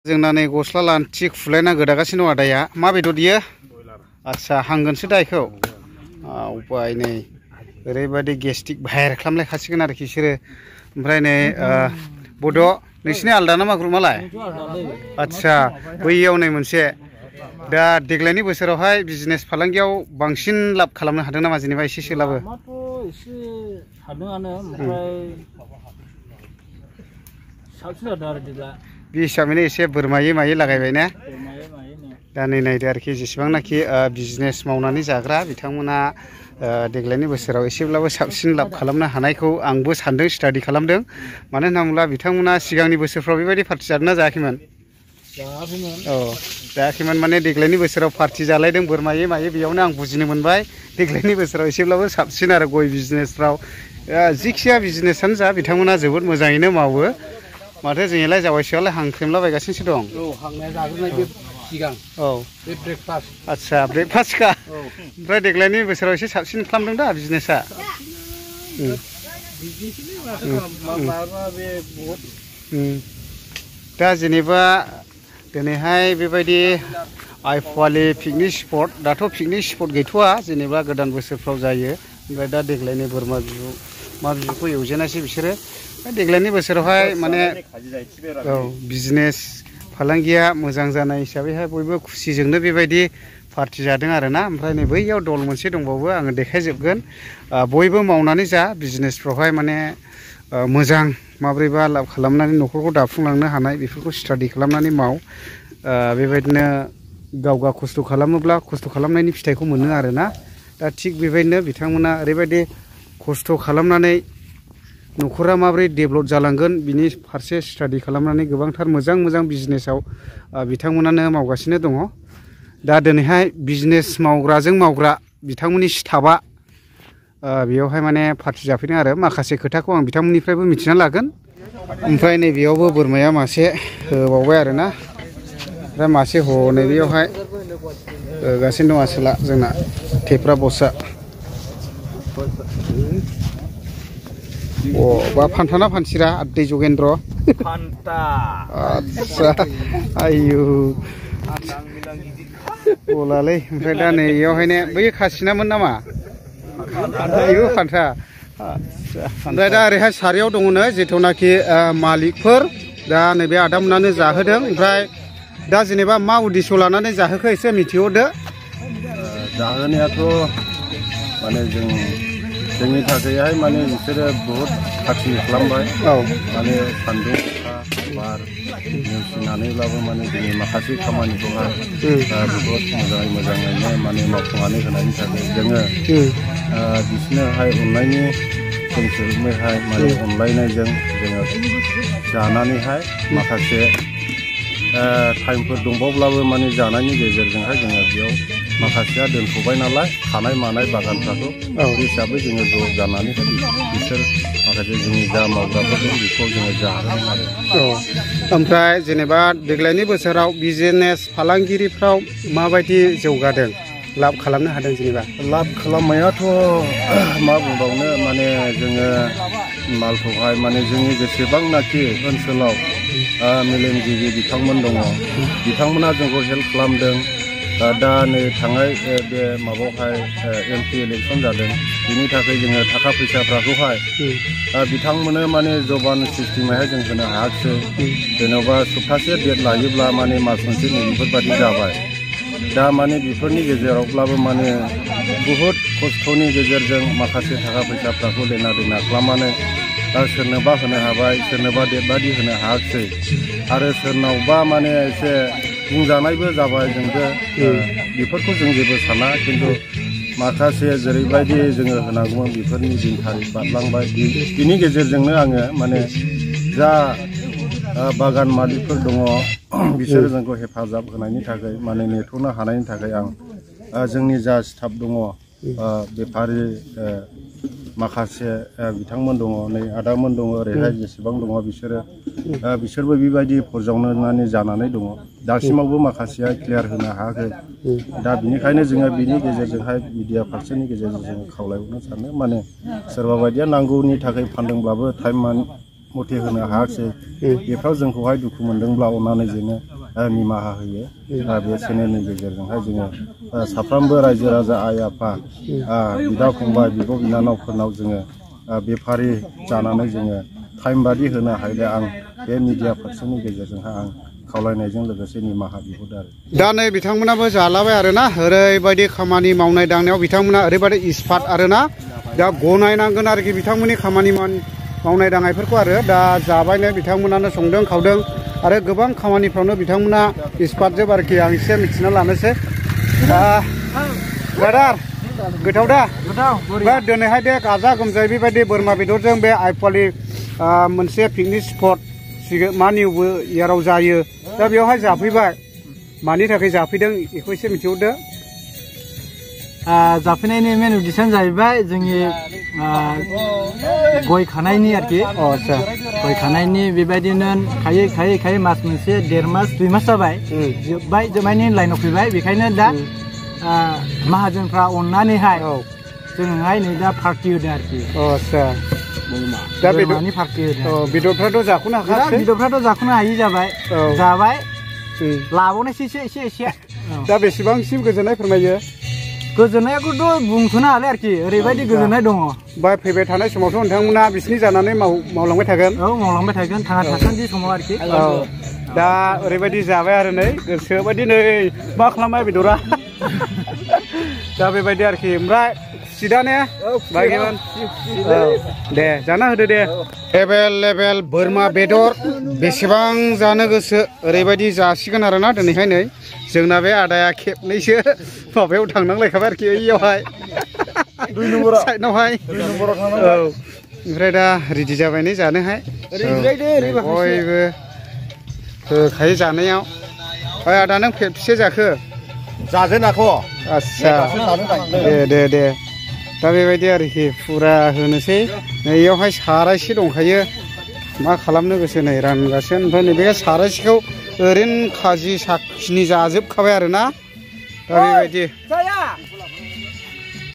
जोंना नै गस्ला लानथि खुलायना गोदागासिनो दं आदाया मा बेदर बियो आच्छा हांगोनसो दा इखौ उपाय नै ओरैबायदि गेस्टिक भाइर खालामलायखासिगोन आरोखि बिसोरो ओमफ्राय नै बड' नोंसिनि आलदा ना मा ग्रुपआलाय आच्छा बैयाव नै मोनसे दा देग्लायनि बोसोरावहाय बिजनेस फालांगियाव बांसिन लाब खालामनो हादों नामा जेनेबा एसेसोब्लाबो एसे हादोंआनो ओमफ्राय साबसिन जादों आरो देग्लाय बे हिसाबैनो एसे बोरमायै मायै लागायबाय ना दा नै नायदो आरोखि जेसेबांनाखि बिजनेस मावनानै जाग्रा बिथांमोना देग्लायनि बोसोराव एसेब्लाबो साबसिन लाब खालामनो हानायखौ आंबो सानदों स्टाडि खालामदों मानो होनना बुङोब्ला बिथांमोना सिगांनि बोसोरफ्राव बेबायदि पार्टि जादोंना जायाखैमोन औ जायाखैमोन माने देग्लायनि बोसोराव पार्टि जालायदों बोरमायै मायै बेयावनो आं बुजिनो मोनबाय देग्लायनि बोसोराव एसेब्लाबो साबसिन आरो गय बिजनेसफ्राव जिखिया बिजनेसानो जा बिथांमोना जोबोद मोजाङैनो मावो माथो जोंनिलाय जावायसोआलाय हांख्रेमलाबायगासिनोसो दं औ हांनाया जाग्रोनाय बे सिगां औ बे ब्रेकफास्ट आच्छा ब्रेकफास्टखा ओमफ्राय देग्लायनि बोसोराव एसे साबसिन खालामदों दा बिजनेसा दा जेनेबा दिनैहाय बेबायदि आइफवालि पिकनिक स्पट दाथ' पिकनिक स्पट गैथ'वा जेनेबा गोदान बोसोरफ्राव जायो ओमफ्राय दा देग्लायनि बोरमा बिबु मा बिबुखौ एवजेनासै बिसोरो देग्लायनि बोसोरावहाय माने औ बिजनेस फालांगिया मोजां जानाय हिसाबैहाय बयबो खुसिजोंनो बेबायदि पार्टि जादों आरोना ओमफ्राय नै बैयाव दल मोनसे दंबावो आङो देखायजोबगोन बयबो मावनानै जा बिजनेसफ्रावहाय माने मोजां माब्रैबा लाब खालामनानै न'खरखौ दाफुंलांनो हानाय बेफोरखौ स्टाडि खालामनानै माव बेबायदिनो गाव खस्थ' खालामोब्ला खस्थ' खालामनायनि फिथाइखौ मोनो आरोना दा थिग बेबायदिनो बिथांमोना ओरैबायदि खस्थ' खालामनानै न'खरा माबोरै डेभेलप जालांगोन बिनि फारसे स्टाडि खालामनानै गोबांथार मोजां मोजां बिजनेसाव बिथांमोनानो मावगासिनो दङ दा दिनैहाय बिजनेस मावग्राजों मावग्रा बिथांमोननि स्टाफआ बेयावहाय माने पार्टि जाफैदों आरो माखासे खोथाखौ आं बिथांमोननिफ्रायबो मिथिना लागोन ओमफ्राय नैबेयावबो बोरमाया मासे होबावबाय आरोना ओमफ्राय मासे हनै बेयावहाय होगासिनो दं आसोला जोंना थेफ्रा बसआ बा फान्थाना फानसिरा दै जगेन्द्र फान्था आच्छा आयु गलालै ओमफ्राय दा नै बेयावहायनो बै खासिनामोन नामा आयु फान्था आच्छा ओमफ्राय दा ओरैहाय सारियाव दङनो जिथुनाखि मालिकफोर दा नैबे आदामोनानो जाहोदों ओमफ्राय दा जेनेबा मा उद्देश्य लानानै जाहोखो एसे मिथिहरदो जाहोनायाथ' माने जोंनि थाखायहाय माने बिसोरो बहुद खाथि खालामबाय माने सान्दुं अखा बार नेवसिनानैब्लाबो माने जोंनि माखासे खामानिखौहाय बहुद मोजाङैनो माने मावफुंनानै होनायनि थाखाय जोङो बिसोरनोहाय अननायनि जोंसोरहाय माने अनलायनायजों जोङो जानानैहाय माखासे टाइमफोर दंबावब्लाबो माने जानायनि गेजेरजोंहाय जोङो बेयाव माखासेया दोनथ'बाय नालाय खानाय मानाय बागानफ्राखौ बे हिसाबै जोङो ज' जानानै बिसोर माखासे जोंनि जा मावग्राफोर दं बेखौ जोङो जाहोदों आरो ओमफ्राय जेनेबा देग्लायनि बोसोराव बिजनेस फालांगिरिफ्राव माबायदि जौगादों लाब खालामनो हादों जेनेबा लाब खालामनायाथ' मा बुंबावनो माने जोङो मालखौहाय माने जोंनि जेसेबांनाखि ओनसोलाव मेलेमजिबि बिथांमोन दङ बिथांमोना जोंखौ हेल्प खालामदों दा नै थांनाय बे माबायावहाय MP इलेक्सन जादों बिनि थाखाय जोङो थाखा फैसाफ्राखौहाय बिथांमोननो माने जबान सिस्टेमैहाय जों होनो हायाखिसै जेन'बा सप्तासे डेट लायोब्ला माने मास मोनसे बेफोरबायदि जाबाय दा माने बेफोरनि गेजेरावब्लाबो माने बहुद खस्थ'नि गेजेरजों माखासे थाखा फैसाफ्राखौ लेना देना खालामनानै दा सोरनोबा होनो हाबाय सोरनोबा डेट बादि होनो हायाखिसै आरो सोरनावबा माने एसे बुंजानायबो जाबाय जोंबो बेफोरखौ जों जेबो साना खिन्थु माखासे जेरैबायदि जोङो होनांगौमोन बेफोरनि दिन थारिख बारलांबाय बिनि गेजेरजोंनो आङो माने जा बागान मालिकफोर दङ बिसोरो जोंखौ हेफाजाब होनायनि थाखाय माने नेथ'नो हानायनि थाखाय आं जोंनि जा स्टाफ दङ बेफारि माखासे बिथांमोन दङ नै आदामोन दङ ओरैहाय जेसेबां दङ बिसोरबो बेबायदि फरजावनानै जानानै दङ दासिमावबो माखासेया क्लियार होनो हायाखै दा बिनिखायनो जोङो बिनि गेजेरजोंहाय मिडिया फारसेनि गेजेरजों जोङो खावलायहरनो सानो माने सोरबा बायदिया नांगौनि थाखाय फानदोंब्लाबो टाइम मथे होनो हायाखिसै बेफ्राव जोंखौहाय दुखु मोनदोंब्ला अननानै जोङो निमाहा होयो बे चेनेलनि गेजेरजोंहाय जोङो साफ्रोमबो रायजो राजा आइ आफा बिदा फंबाय बिब' बिनानावफोरनाव जोङो बेफारि जानानै जोङो टाइम बादि होनो हायोब्ला आं बे मिडिया पार्सननि गेजेरजोंहाय आं खावलायनायजों लोगोसे निमाहा बिहरदों आरो दा नै बिथांमोनाबो जालाबाय आरोना ओरैबायदि खामानि मावनाय दांनायाव बिथांमोना ओरैबायदि इस्पात आरोना दा गनायनांगोन आरोखि बिथांमोननि खामानि मावनाय दांनायफोरखौ आरो दा जाबायनो बिथांमोनानो संदों खावदों आरो गोबां खामानिफ्रावनो बिथांमोना इस्पात जोब आरोखि आं एसे मिथिना लानोसै ब्रादार गोथाव दा बे दिनैहाय दे गाजा गोमजायै बेबायदि बोरमा बेदरजों बे आइफवालि मोनसे पिकनिक स्पट मा निउ इयाराव जायो दा बेवहाय जाफैबाय मानि थाखाय जाफैदों बेखौ एसे मिथिहरदो जाफैनायनि मेन उद्देश्यानो जाहैबाय जोंनि गय खानायनि आरोखि आदसा गय खानायनि बेबायदिनो खायै मास मोनसे 1.5 मास 2 मास जाबाय जोबनायनि लाइनाव फैबाय बेखायनो दा माहाजोनफ्रा अननानैहाय जोंहाय नै दा पार्टि होदों आरोखि आदसा दा बेदरनि पार्टि होदों बेदरफ्राथ' जाख'नो हाखासै बेदरफ्राथ' जाख'नो हायि जाबाय जाबाय लाबावनायसै एसे दा बेसेबांसिम गोजोननाय फोरमायो गोजोननायखौथ' बुंथ'नो हाले आरोखि ओरैबायदि गोजोननाय दङ बाय फैबाय थानाय समावथ' नोंथांमोना बिसिनि जानानै मावलांबाय थागोन मावलांबाय थागोन थांना थासान्दि समाव आरोखि दा ओरैबायदि जाबाय आरो नै गोसो बायदि नै मा खालामबाय बेदरा दा बेबायदि आरोखि ओमफ्राय खुसि दा ने बायगोन दे जाना होदो दे एभेलेबेल बोरमा बेदर बेसेबां जानो गोसो ओरैबायदि जासिगोन आरोना दिनैहाय नै जोंना बे आदाया खेबनैसो माबायाव थांनांलायखाबाय आरोखि ओइयावहाय 2 नम्बर साइडनावहाय ओमफ्राय दा रेडि जाबाय नै जानोहाय बयबो होखायो जानायाव आदा नों खेबसे जाखो जाजेनाखौ आदसा दे दा बेबायदि आरोखि फुरा होनोसै नैयावहाय सारायसे दंखायो मा खालामनो गोसो नै रानगासिनो ओमफ्राय नैबे सारायसेखौ ओरैनो खाजि साखिनि जाजोबखाबाय आरोना दा बेबायदि